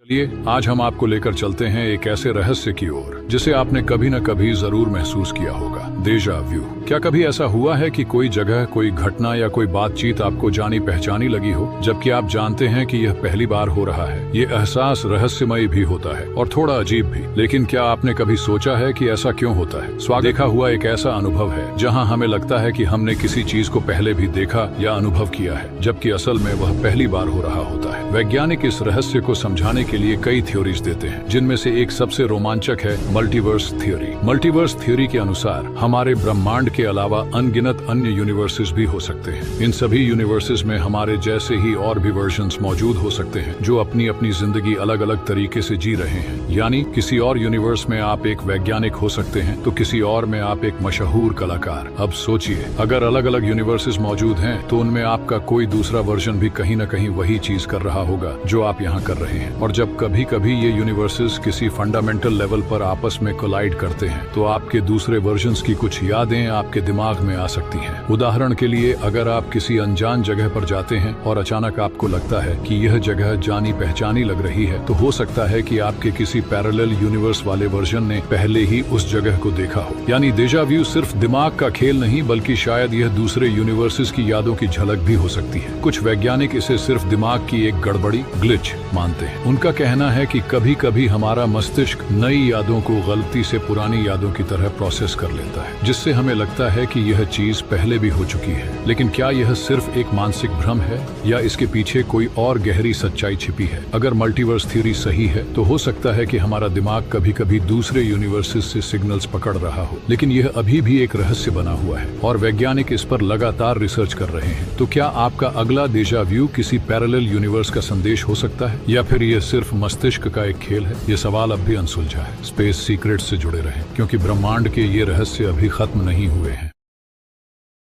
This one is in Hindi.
चलिए आज हम आपको लेकर चलते हैं एक ऐसे रहस्य की ओर जिसे आपने कभी न कभी जरूर महसूस किया होगा, डेजा व्यू। क्या कभी ऐसा हुआ है कि कोई जगह, कोई घटना या कोई बातचीत आपको जानी पहचानी लगी हो, जबकि आप जानते हैं कि यह पहली बार हो रहा है? ये एहसास रहस्यमय भी होता है और थोड़ा अजीब भी। लेकिन क्या आपने कभी सोचा है कि ऐसा क्यों होता है? देखा हुआ एक ऐसा अनुभव है जहाँ हमें लगता है कि हमने किसी चीज को पहले भी देखा या अनुभव किया है, जबकि असल में वह पहली बार हो रहा होता है। वैज्ञानिक इस रहस्य को समझाने के लिए कई थ्योरीज देते हैं, जिनमें से एक सबसे रोमांचक है मल्टीवर्स थ्योरी। मल्टीवर्स थ्योरी के अनुसार हमारे ब्रह्मांड के अलावा अनगिनत अन्य यूनिवर्सेस भी हो सकते हैं। इन सभी यूनिवर्सेस में हमारे जैसे ही और भी वर्जन्स मौजूद हो सकते हैं जो अपनी अपनी जिंदगी अलग अलग तरीके से जी रहे हैं। यानी किसी और यूनिवर्स में आप एक वैज्ञानिक हो सकते हैं तो किसी और में आप एक मशहूर कलाकार। अब सोचिए, अगर अलग अलग यूनिवर्सेस मौजूद हैं तो उनमें आपका कोई दूसरा वर्जन भी कहीं न कहीं वही चीज कर रहा होगा जो आप यहाँ कर रहे हैं। और जब कभी कभी ये यूनिवर्सेस किसी फंडामेंटल लेवल पर आपस में कोलाइड करते हैं तो आपके दूसरे वर्जन्स की कुछ यादें आपके दिमाग में आ सकती हैं। उदाहरण के लिए, अगर आप किसी अनजान जगह पर जाते हैं और अचानक आपको लगता है कि यह जगह जानी पहचानी लग रही है, तो हो सकता है कि आपके किसी पैरेलल यूनिवर्स वाले वर्जन ने पहले ही उस जगह को देखा हो। यानी डेजा व्यू सिर्फ दिमाग का खेल नहीं, बल्कि शायद यह दूसरे यूनिवर्सेस की यादों की झलक भी हो सकती है। कुछ वैज्ञानिक इसे सिर्फ दिमाग की एक गड़बड़ी, ग्लिच मानते हैं। उनका कहना है कि कभी कभी हमारा मस्तिष्क नई यादों को गलती से पुरानी यादों की तरह प्रोसेस कर लेता है, जिससे हमें लगता है कि यह चीज पहले भी हो चुकी है। लेकिन क्या यह सिर्फ एक मानसिक भ्रम है या इसके पीछे कोई और गहरी सच्चाई छिपी है? अगर मल्टीवर्स थ्योरी सही है तो हो सकता है कि हमारा दिमाग कभी कभी दूसरे यूनिवर्सेस से सिग्नल्स पकड़ रहा हो, लेकिन यह अभी भी एक रहस्य बना हुआ है और वैज्ञानिक इस पर लगातार रिसर्च कर रहे हैं। तो क्या आपका अगला डेजा व्यू किसी पैरेलल यूनिवर्स का संदेश हो सकता है, या फिर यह सिर्फ मस्तिष्क का एक खेल है? ये सवाल अब भी अनसुलझा है। स्पेस सीक्रेट से जुड़े रहें, क्योंकि ब्रह्मांड के ये रहस्य अभी खत्म नहीं हुए हैं।